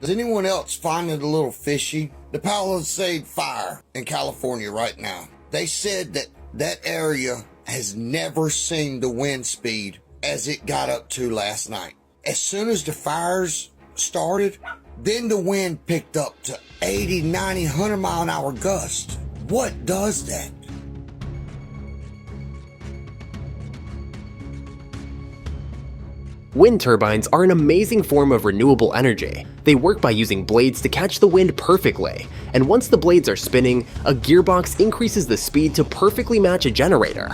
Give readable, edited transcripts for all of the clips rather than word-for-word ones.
Is anyone else finding it a little fishy? The Palisade Fire in California right now. They said that that area has never seen the wind speed as it got up to last night. As soon as the fires started, then the wind picked up to 80, 90, 100 mile an hour gusts. What does that? Wind turbines are an amazing form of renewable energy. They work by using blades to catch the wind perfectly, and once the blades are spinning, a gearbox increases the speed to perfectly match a generator.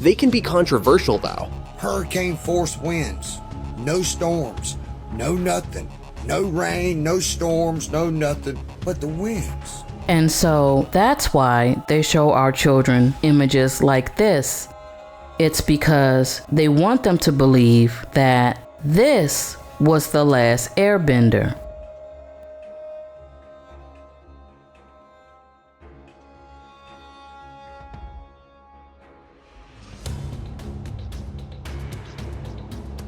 They can be controversial though. Hurricane force winds, no storms, no nothing, no rain, no storms, no nothing, but the winds. And so that's why they show our children images like this. It's because they want them to believe that this was the last airbender.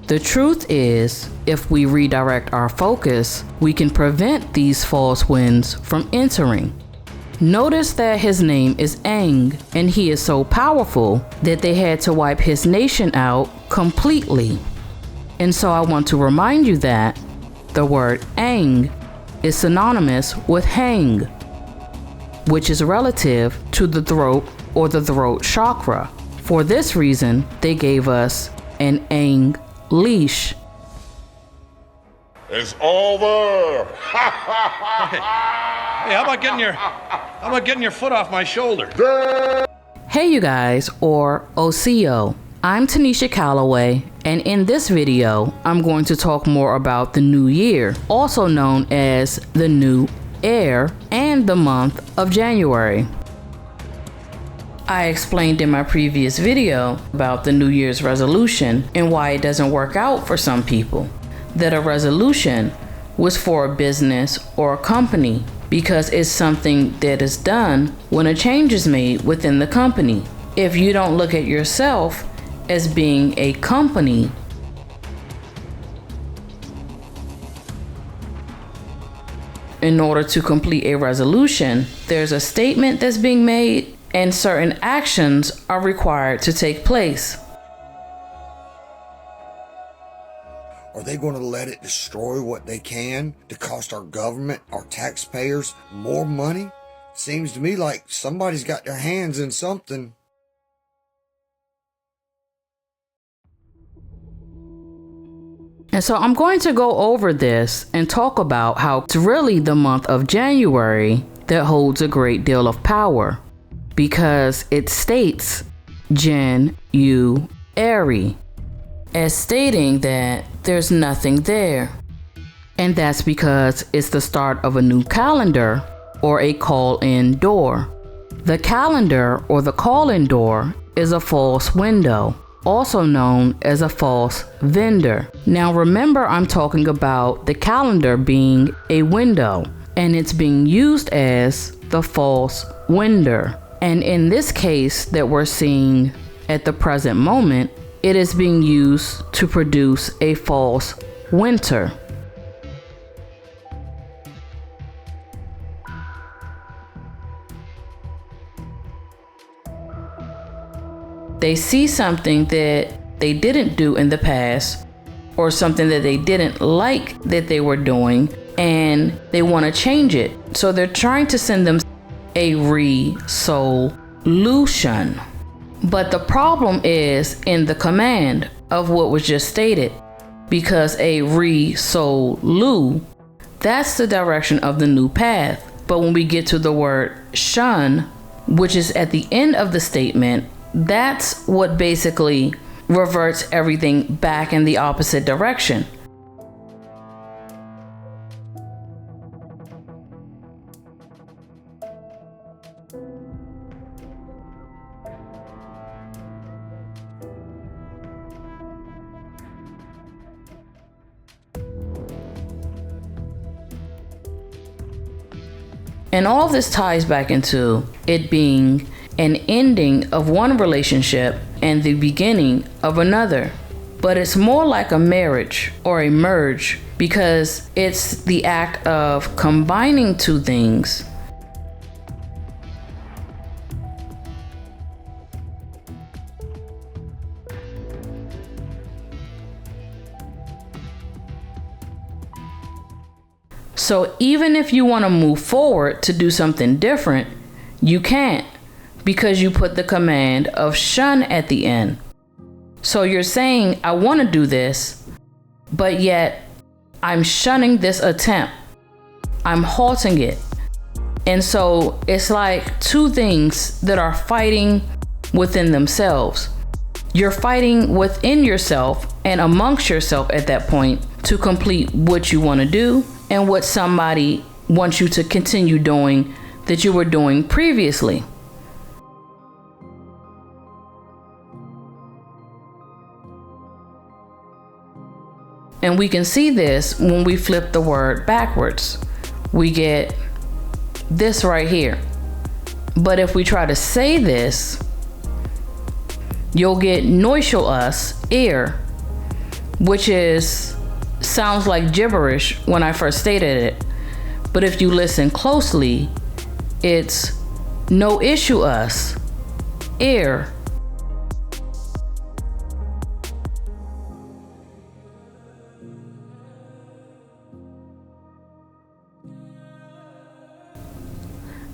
The truth is, if we redirect our focus, we can prevent these false winds from entering. Notice that his name is Aang, and he is so powerful that they had to wipe his nation out completely. And so I want to remind you that the word Aang is synonymous with hang, which is relative to the throat or the throat chakra. For this reason, they gave us an Aang leash. It's over! Hey, how about getting your foot off my shoulder? Hey you guys, or OCO. I'm Tanisha Calloway, and in this video, I'm going to talk more about the new year, also known as the new air, and the month of January. I explained in my previous video about the New Year's resolution and why it doesn't work out for some people. That a resolution was for a business or a company because it's something that is done when a change is made within the company. If you don't look at yourself as being a company, in order to complete a resolution, there's a statement that's being made and certain actions are required to take place. Are they going to let it destroy what they can to cost our government, our taxpayers, more money? Seems to me like somebody's got their hands in something. And so I'm going to go over this and talk about how it's really the month of January that holds a great deal of power, because it states Jan-U-Ari, as stating that there's nothing there. And that's because it's the start of a new calendar or a call-in door. The calendar or the call-in door is a false window, also known as a false vendor. Now remember, I'm talking about the calendar being a window, and it's being used as the false window. And in this case that we're seeing at the present moment, it is being used to produce a false winter. They see something that they didn't do in the past, or something that they didn't like that they were doing, and they want to change it. So they're trying to send them a resolution. But the problem is in the command of what was just stated, because a resolu, that's the direction of the new path. But when we get to the word shun, which is at the end of the statement, that's what basically reverts everything back in the opposite direction. And all this ties back into it being an ending of one relationship and the beginning of another. But it's more like a marriage or a merge because it's the act of combining two things. So even if you want to move forward to do something different, you can't, because you put the command of shun at the end. So you're saying, I want to do this, but yet I'm shunning this attempt. I'm halting it. And so it's like two things that are fighting within themselves. You're fighting within yourself and amongst yourself at that point to complete what you want to do and what somebody wants you to continue doing that you were doing previously. And we can see this when we flip the word backwards. We get this right here. But if we try to say this, you'll get noishal us, ear, which sounds like gibberish when I first stated it. But if you listen closely, it's no issue us, ear.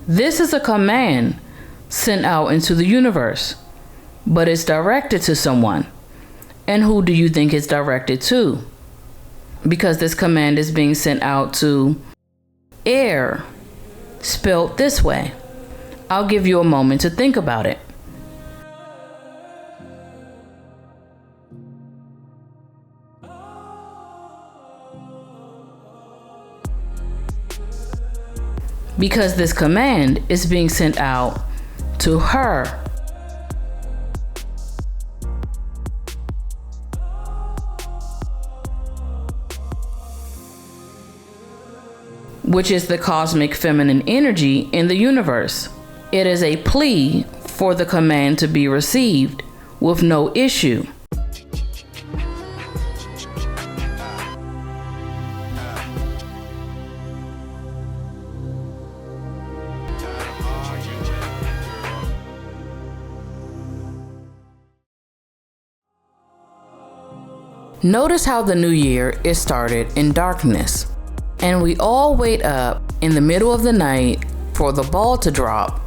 This is a command sent out into the universe, but it's directed to someone. And who do you think it's directed to? Because this command is being sent out to air, spelled this way. I'll give you a moment to think about it. Because this command is being sent out to her. Which is the cosmic feminine energy in the universe. It is a plea for the command to be received with no issue. Notice how the new year is started in darkness, and we all wait up in the middle of the night for the ball to drop,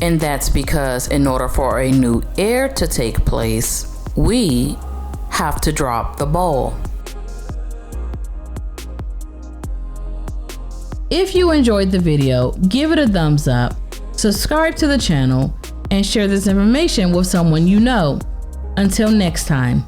and that's because in order for a new air to take place, we have to drop the ball. If you enjoyed the video, give it a thumbs up, subscribe to the channel, and share this information with someone you know. Until next time.